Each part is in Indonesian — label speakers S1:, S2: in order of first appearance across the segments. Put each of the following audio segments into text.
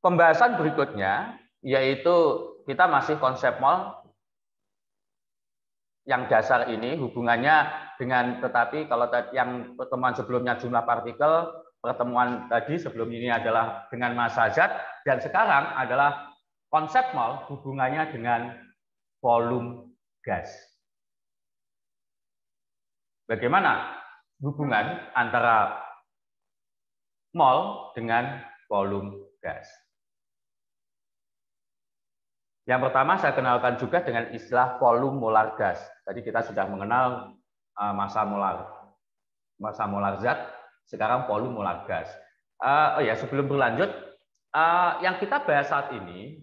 S1: Pembahasan berikutnya yaitu kita masih konsep mol yang dasar ini hubungannya dengan, tetapi kalau yang pertemuan sebelumnya jumlah partikel, pertemuan tadi sebelum ini adalah dengan massa zat, dan sekarang adalah konsep mol hubungannya dengan volume gas. Bagaimana hubungan antara mol dengan volume gas? Yang pertama saya kenalkan juga dengan istilah volume molar gas. Tadi kita sudah mengenal massa molar zat, sekarang volume molar gas. Sebelum berlanjut, yang kita bahas saat ini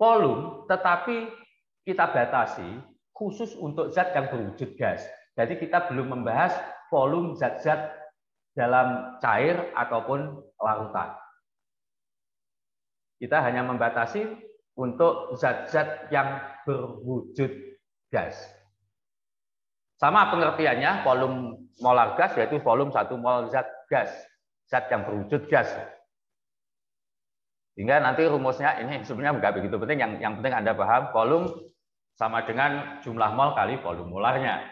S1: volume, tetapi kita batasi khusus untuk zat yang berwujud gas. Jadi kita belum membahas volume zat-zat dalam cair ataupun larutan. Kita hanya membatasi untuk zat-zat yang berwujud gas. Sama pengertiannya, volume molar gas yaitu volume 1 mol zat gas, zat yang berwujud gas. Sehingga nanti rumusnya ini sebenarnya nggak begitu penting, yang penting Anda paham volume sama dengan jumlah mol kali volume molarnya.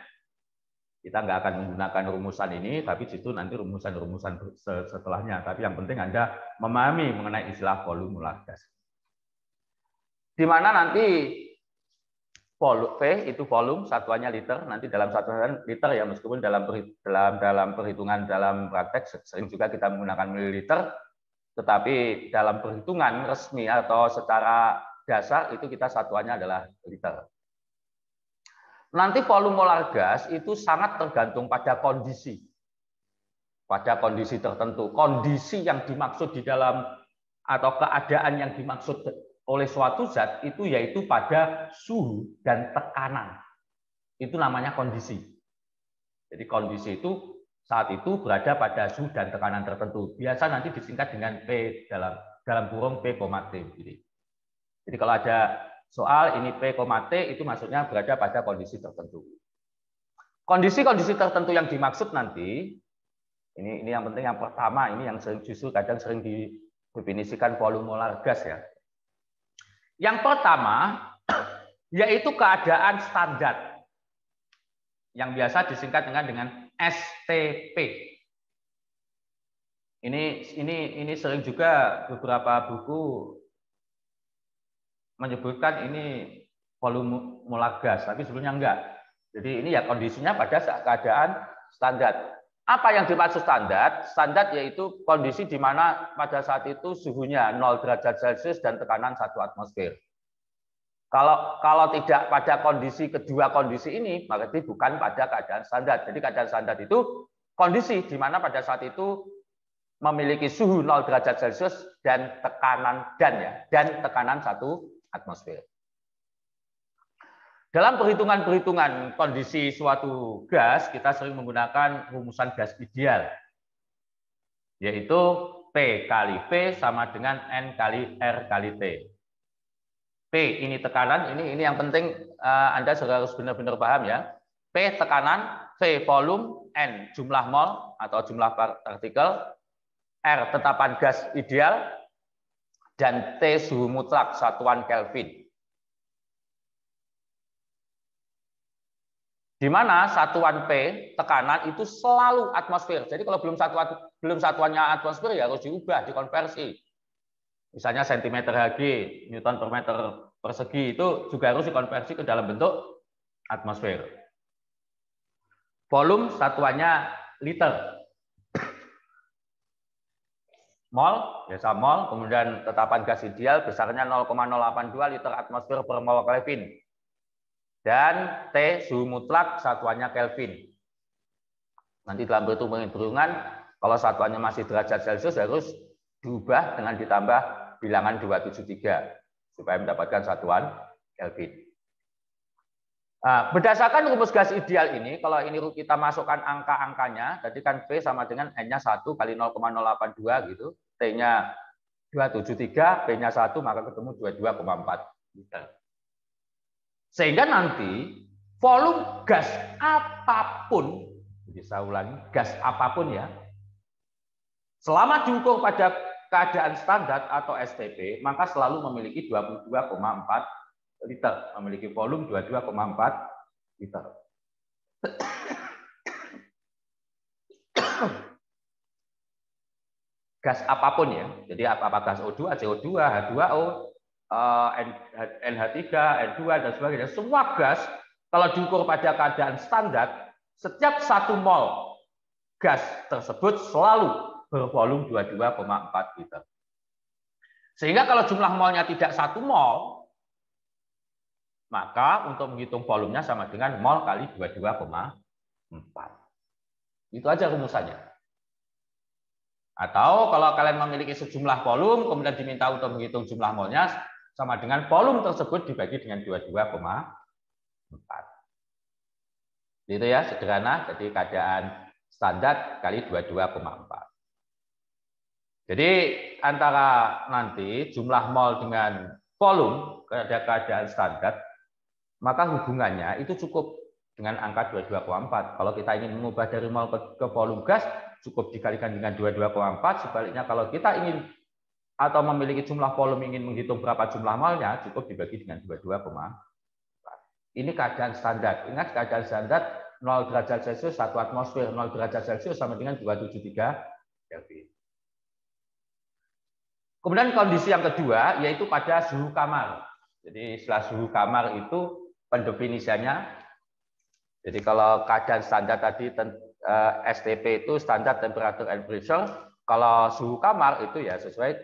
S1: Kita nggak akan menggunakan rumusan ini, tapi itu nanti rumusan-rumusan setelahnya. Tapi yang penting Anda memahami mengenai istilah volume molar gas. Di mana nanti V itu volume, satuannya liter, nanti dalam satuan liter ya, meskipun dalam perhitungan dalam praktek sering juga kita menggunakan mililiter, tetapi dalam perhitungan resmi atau secara dasar itu kita satuannya adalah liter. Nanti volume molar gas itu sangat tergantung pada kondisi. Pada kondisi tertentu. Kondisi yang dimaksud di dalam atau keadaan yang dimaksud oleh suatu zat itu yaitu pada suhu dan tekanan. Itu namanya kondisi. Jadi kondisi itu saat itu berada pada suhu dan tekanan tertentu. Biasa nanti disingkat dengan P dalam kurung P, T. Jadi kalau ada soal ini P, T itu maksudnya berada pada kondisi tertentu. Kondisi-kondisi tertentu yang dimaksud nanti ini yang penting, yang pertama ini yang justru kadang sering didefinisikan volume molar gas ya. Yang pertama yaitu keadaan standar yang biasa disingkat dengan STP. Ini sering juga beberapa buku menyebutkan ini volume molar gas, tapi sebenarnya enggak. Jadi ini ya kondisinya pada keadaan standar. Apa yang dimaksud standar? Standar yaitu kondisi di mana pada saat itu suhunya 0 derajat Celcius dan tekanan 1 atmosfer. Kalau tidak pada kedua kondisi ini, berarti bukan pada keadaan standar. Jadi keadaan standar itu kondisi di mana pada saat itu memiliki suhu 0 derajat Celcius dan tekanan tekanan 1 atmosfer. Dalam perhitungan kondisi suatu gas, kita sering menggunakan rumusan gas ideal, yaitu P kali V sama dengan N kali R kali T. P ini tekanan, ini yang penting Anda harus benar-benar paham ya. P tekanan, V volume, N jumlah mol atau jumlah partikel, R tetapan gas ideal, dan T suhu mutlak satuan Kelvin. Di mana satuan P tekanan itu selalu atmosfer. Jadi kalau belum satuannya atmosfer ya harus diubah, dikonversi. Misalnya cm Hg, Newton per meter persegi itu juga harus dikonversi ke dalam bentuk atmosfer. Volume satuannya liter. Mol, biasa mol, kemudian tetapan gas ideal besarnya 0,082 liter atmosfer per mol Kelvin. Dan T suhu mutlak satuannya Kelvin. Nanti dalam perhitungan kalau satuannya masih derajat Celcius harus diubah dengan ditambah bilangan 273 supaya mendapatkan satuan Kelvin. Nah, berdasarkan rumus gas ideal ini, kalau ini kita masukkan angka-angkanya, tadi kan V sama dengan N-nya 1 kali 0,082 gitu, T-nya 273, P-nya 1, maka ketemu 22,4 liter. Sehingga nanti volume gas apapun, bisa ulangi, gas apapun ya, selama diukur pada keadaan standar atau STP, maka selalu memiliki 22,4 liter, memiliki volume 22,4 liter. Gas apapun ya, jadi apa gas O2, CO2, H2O, NH3, N2 dan sebagainya, semua gas kalau diukur pada keadaan standar, setiap 1 mol gas tersebut selalu bervolume 22,4 liter. Sehingga kalau jumlah molnya tidak 1 mol, maka untuk menghitung volumenya sama dengan mol kali 22,4. Itu aja rumusannya. Atau kalau kalian memiliki sejumlah volume, kemudian diminta untuk menghitung jumlah molnya, sama dengan volume tersebut dibagi dengan 22,4. Itu ya, sederhana. Jadi keadaan standar kali 22,4. Jadi antara nanti jumlah mol dengan volume pada keadaan standar, maka hubungannya itu cukup dengan angka 22,4. Kalau kita ingin mengubah dari mol ke volume gas, cukup dikalikan dengan 22,4. Sebaliknya kalau kita ingin atau memiliki jumlah volume, ingin menghitung berapa jumlah molnya, cukup dibagi dengan 22,4. Ini keadaan standar. Ingat keadaan standar 0 derajat Celcius 1 atmosfer, 0 derajat Celcius sama dengan 273 Kelvin. Kemudian kondisi yang kedua yaitu pada suhu kamar. Jadi setelah suhu kamar itu pendefinisiannya. Jadi kalau keadaan standar tadi STP itu standar temperature and pressure. Kalau suhu kamar itu ya sesuai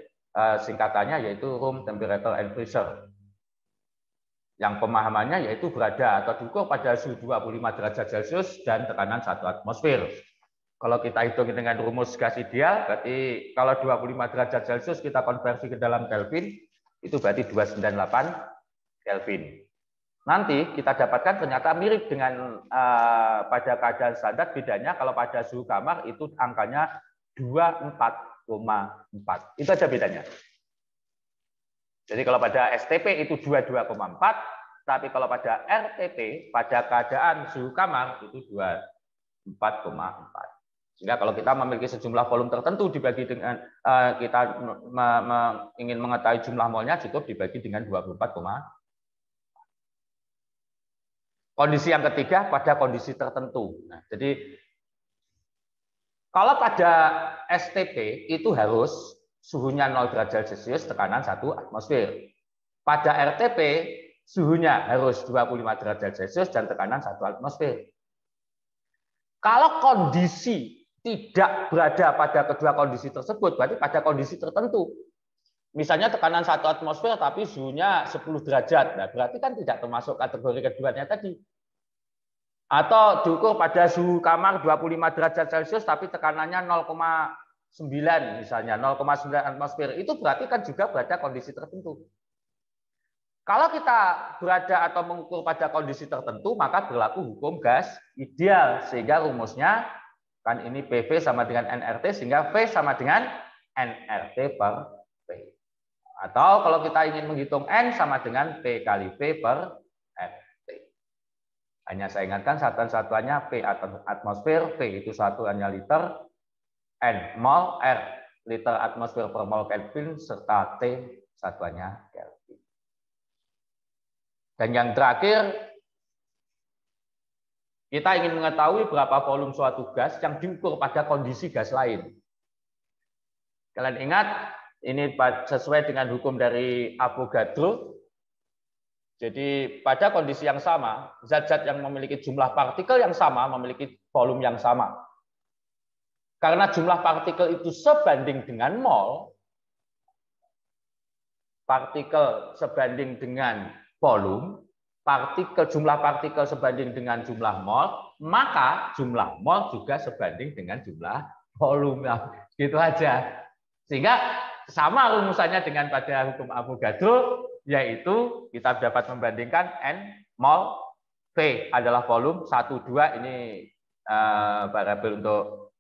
S1: singkatannya yaitu room temperature and pressure. Yang pemahamannya yaitu berada atau diukur pada suhu 25 derajat Celcius dan tekanan 1 atmosfer. Kalau kita hitung dengan rumus gas ideal, berarti kalau 25 derajat Celcius kita konversi ke dalam Kelvin, itu berarti 298 Kelvin. Nanti kita dapatkan ternyata mirip dengan pada keadaan standar, bedanya kalau pada suhu kamar itu angkanya 24,4. Itu aja bedanya. Jadi kalau pada STP itu 22,4, tapi kalau pada RTP pada keadaan suhu kamar itu 24,4. Sehingga kalau kita memiliki sejumlah volume tertentu dibagi dengan kita ingin mengetahui jumlah molnya cukup dibagi dengan 24,4. Kondisi yang ketiga pada kondisi tertentu. Nah, jadi kalau pada STP itu harus suhunya 0 derajat Celcius, tekanan 1 atmosfer. Pada RTP suhunya harus 25 derajat Celcius dan tekanan 1 atmosfer. Kalau kondisi tidak berada pada kedua kondisi tersebut, berarti pada kondisi tertentu. Misalnya tekanan 1 atmosfer tapi suhunya 10 derajat. Nah, berarti kan tidak termasuk kategori keduanya tadi. Atau diukur pada suhu kamar 25 derajat Celcius tapi tekanannya 0,9 misalnya, 0,9 atmosfer. Itu berarti kan juga berada kondisi tertentu. Kalau kita berada atau mengukur pada kondisi tertentu, maka berlaku hukum gas ideal. Sehingga rumusnya kan ini PV sama dengan nRT, sehingga V sama dengan nRT per P. Atau kalau kita ingin menghitung N sama dengan P kali V per RT. Hanya saya ingatkan satuan-satuannya P atmosfer, V itu satuannya liter, N mol, R liter atmosfer per mol Kelvin, serta T satuannya Kelvin. Dan yang terakhir, kita ingin mengetahui berapa volume suatu gas yang diukur pada kondisi gas lain. Kalian ingat, ini sesuai dengan hukum dari Avogadro. Jadi pada kondisi yang sama, zat-zat yang memiliki jumlah partikel yang sama memiliki volume yang sama. Karena jumlah partikel itu sebanding dengan mol, partikel sebanding dengan volume, jumlah partikel sebanding dengan jumlah mol, maka jumlah mol juga sebanding dengan jumlah volume. Gitu aja. Sehingga sama rumusannya dengan pada hukum Avogadro, yaitu kita dapat membandingkan N mol, V adalah volume, 1, 2 ini variabel untuk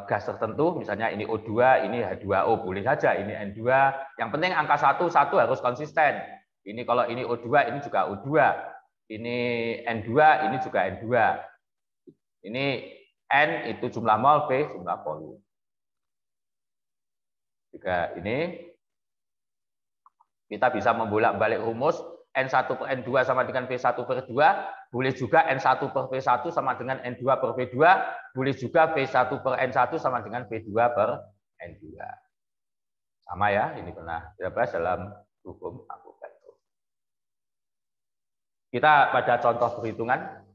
S1: gas tertentu, misalnya ini O2, ini H2O, boleh saja, ini N2. Yang penting angka 1 harus konsisten. Ini kalau ini O2, ini juga O2. Ini N2, ini juga N2. Ini N itu jumlah mol, V jumlah volume. Jika ini kita bisa membolak-balik rumus N1 per N2 sama dengan V1 per 2, boleh juga N1 per V1 sama dengan N2 per V2, boleh juga V1 per N1 sama dengan V2 per N2. Sama ya, ini pernah kita bahas dalam hukum Avogadro. Kita pada contoh perhitungan.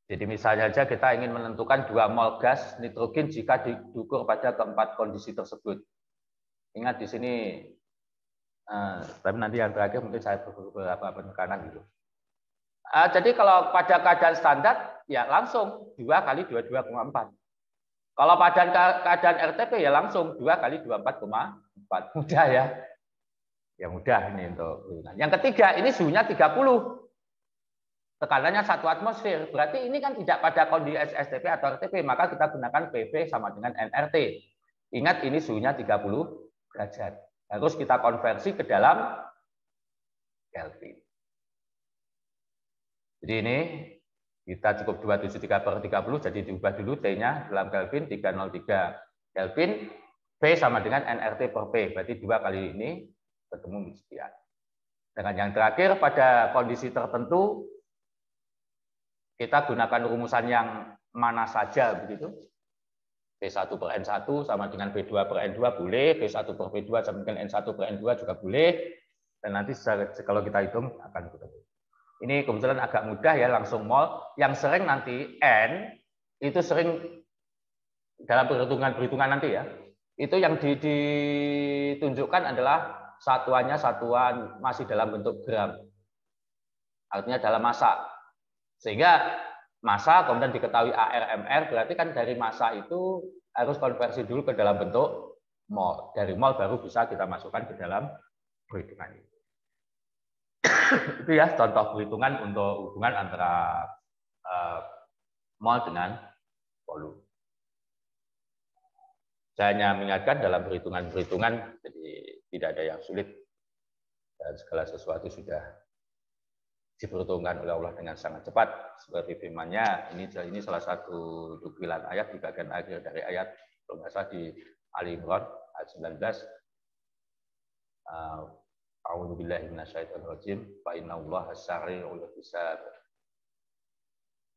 S1: Jadi misalnya saja kita ingin menentukan 2 mol gas nitrogen jika diukur pada keempat kondisi tersebut. Ingat di sini, tapi nanti yang terakhir mungkin saya beberapa penekanan gitu. Jadi kalau pada keadaan standar, ya langsung 2 kali 22,4. Kalau pada keadaan RTP ya langsung 2 kali 24,4. Mudah ya. Ya mudah ini untuk. Yang ketiga, ini suhunya 30. Tekanannya 1 atmosfer. Berarti ini kan tidak pada kondisi STP atau RTP, maka kita gunakan PV sama dengan nRT. Ingat ini suhunya 30 derajat. Harus kita konversi ke dalam Kelvin. Jadi ini kita cukup 273 per 30, jadi diubah dulu T-nya dalam Kelvin 303 Kelvin, V sama dengan nRT per P, berarti 2 kali ini ketemu sekian. Dengan yang terakhir pada kondisi tertentu kita gunakan rumusan yang mana saja begitu. V1 per N1 sama dengan V2 per N2 boleh, V1 per V2 sama dengan N1 per N2 juga boleh. Dan nanti kalau kita hitung akan begitu. Ini kebetulan agak mudah ya, langsung mol. Yang sering nanti N itu sering dalam perhitungan nanti ya. Itu yang ditunjukkan adalah satuannya satuan masih dalam bentuk gram. Artinya dalam massa. Sehingga massa kemudian diketahui ARMR, berarti kan dari massa itu harus konversi dulu ke dalam bentuk mol. Dari mol baru bisa kita masukkan ke dalam perhitungan itu. Itu ya contoh perhitungan untuk hubungan antara mol dengan volume. Saya hanya mengingatkan dalam perhitungan-perhitungan, jadi tidak ada yang sulit dan segala sesuatu sudah diperhitungkan oleh Allah dengan sangat cepat. Seperti firman-Nya, ini salah satu nukilan ayat di bagian akhir dari ayat kalau nggak salah di Ali Imran ayat 19. A'udzubillahi minasyaitonirrajim. Fa innallaha sari'ul hisab.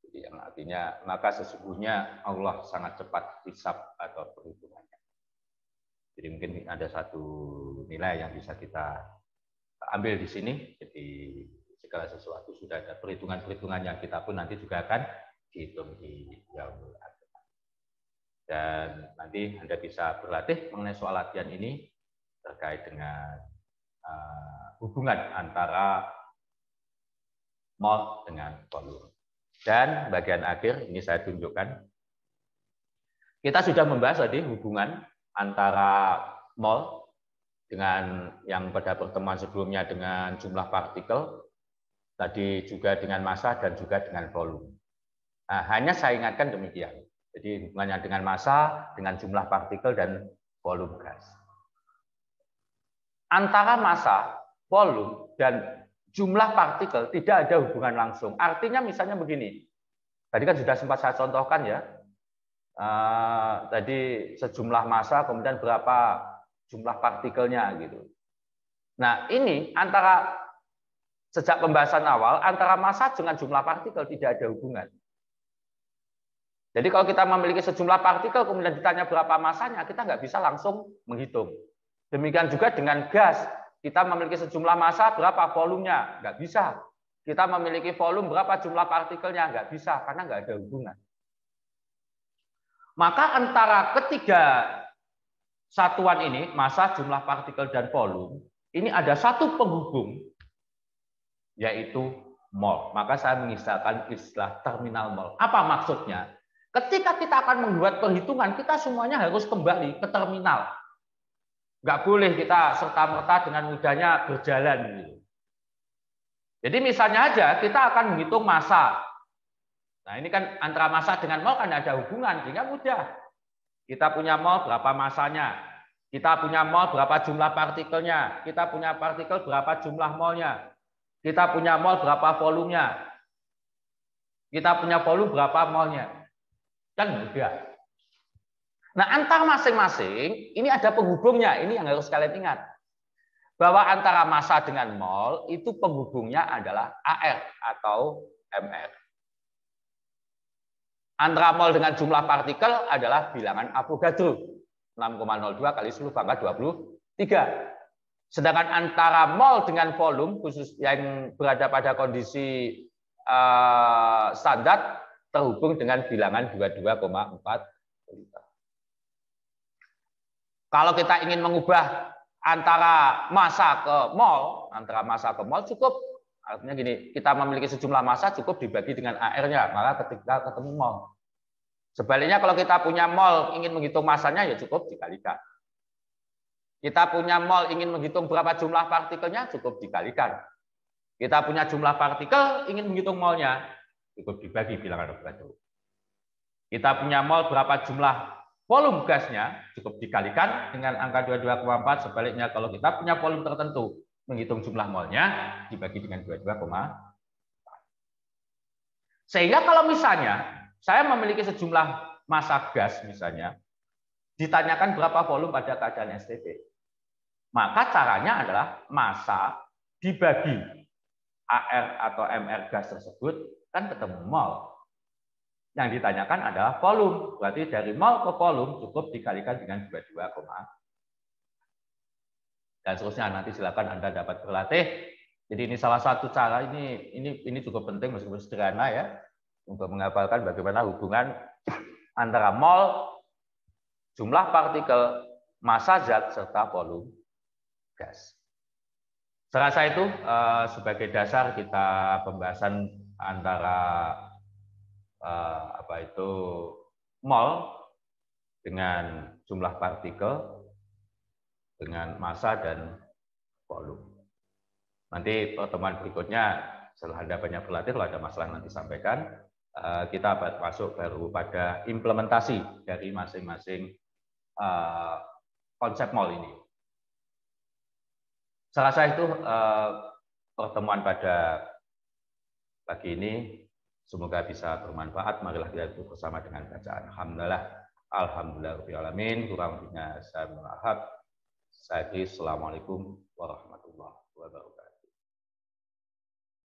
S1: Jadi yang artinya maka sesungguhnya Allah sangat cepat hisab atau perhitungannya. Jadi mungkin ada satu nilai yang bisa kita ambil di sini. Jadi segala sesuatu sudah ada perhitungan-perhitungan yang kita pun nanti juga akan dihitung di Yaumul Akhir. Dan nanti Anda bisa berlatih mengenai soal latihan ini terkait dengan hubungan antara mol dengan volume. Dan bagian akhir ini saya tunjukkan. Kita sudah membahas tadi hubungan antara mol dengan yang pada pertemuan sebelumnya dengan jumlah partikel, tadi juga dengan massa dan juga dengan volume. Nah, hanya saya ingatkan demikian. Jadi hubungannya dengan massa, dengan jumlah partikel dan volume gas. Antara massa, volume, dan jumlah partikel tidak ada hubungan langsung. Artinya misalnya begini, tadi kan sudah sempat saya contohkan ya, tadi sejumlah massa kemudian berapa jumlah partikelnya gitu. Nah ini antara sejak pembahasan awal antara massa dengan jumlah partikel tidak ada hubungan. Jadi kalau kita memiliki sejumlah partikel kemudian ditanya berapa massanya, kita nggak bisa langsung menghitung. Demikian juga dengan gas, kita memiliki sejumlah massa, berapa volumenya? Nggak bisa. Kita memiliki volume, berapa jumlah partikelnya? Nggak bisa, karena nggak ada hubungan. Maka antara ketiga satuan ini, massa, jumlah partikel, dan volume, ini ada satu penghubung, yaitu mol. Maka saya mengistilahkan istilah terminal mol. Apa maksudnya? Ketika kita akan membuat perhitungan, kita semuanya harus kembali ke terminal. Nggak boleh kita serta-merta dengan mudahnya berjalan. Gitu. Jadi misalnya aja kita akan menghitung massa. Nah ini kan antara massa dengan mol kan ada hubungan, sehingga mudah. Kita punya mol berapa massanya, kita punya mol berapa jumlah partikelnya, kita punya partikel berapa jumlah molnya, kita punya mol berapa volumenya, kita punya volume berapa molnya. Kan mudah. Nah, antar masing-masing ini ada penghubungnya. Ini yang harus kalian ingat. Bahwa antara massa dengan mol itu penghubungnya adalah AR atau MR. Antara mol dengan jumlah partikel adalah bilangan Avogadro. 6,02 kali 10 pangkat 23. Sedangkan antara mol dengan volume khusus yang berada pada kondisi standar terhubung dengan bilangan 22,4 liter. Kalau kita ingin mengubah antara massa ke mol cukup, artinya gini, kita memiliki sejumlah massa cukup dibagi dengan AR-nya, maka ketika ketemu mol. Sebaliknya kalau kita punya mol ingin menghitung massanya ya cukup dikalikan. Kita punya mol ingin menghitung berapa jumlah partikelnya cukup dikalikan. Kita punya jumlah partikel ingin menghitung molnya cukup dibagi bilangan Avogadro. Kita punya mol berapa jumlah volume gasnya cukup dikalikan dengan angka 22,4. Sebaliknya kalau kita punya volume tertentu menghitung jumlah molnya dibagi dengan 22,4. Sehingga kalau misalnya saya memiliki sejumlah massa gas misalnya ditanyakan berapa volume pada keadaan STP, maka caranya adalah massa dibagi AR atau MR gas tersebut kan ketemu mol. Yang ditanyakan adalah volume. Berarti dari mol ke volume cukup dikalikan dengan 22, dan seterusnya. Nanti silakan Anda dapat berlatih. Jadi ini salah satu cara, ini cukup penting meskipun sederhana ya, untuk menghafalkan bagaimana hubungan antara mol, jumlah partikel, massa zat, serta volume gas. Saya rasa itu sebagai dasar kita pembahasan antara mol dengan jumlah partikel, dengan massa dan volume. Nanti pertemuan berikutnya setelah Anda banyak berlatih, kalau ada masalah nanti sampaikan. Kita masuk baru pada implementasi dari masing-masing konsep mol ini. Saya rasa itu pertemuan pada pagi ini. Semoga bisa bermanfaat. Marilah kita itu bersama dengan bacaan alhamdulillah. Alhamdulillahirabbil alamin. Kurang lebihnya saya mohon maaf. Assalamualaikum warahmatullahi wabarakatuh.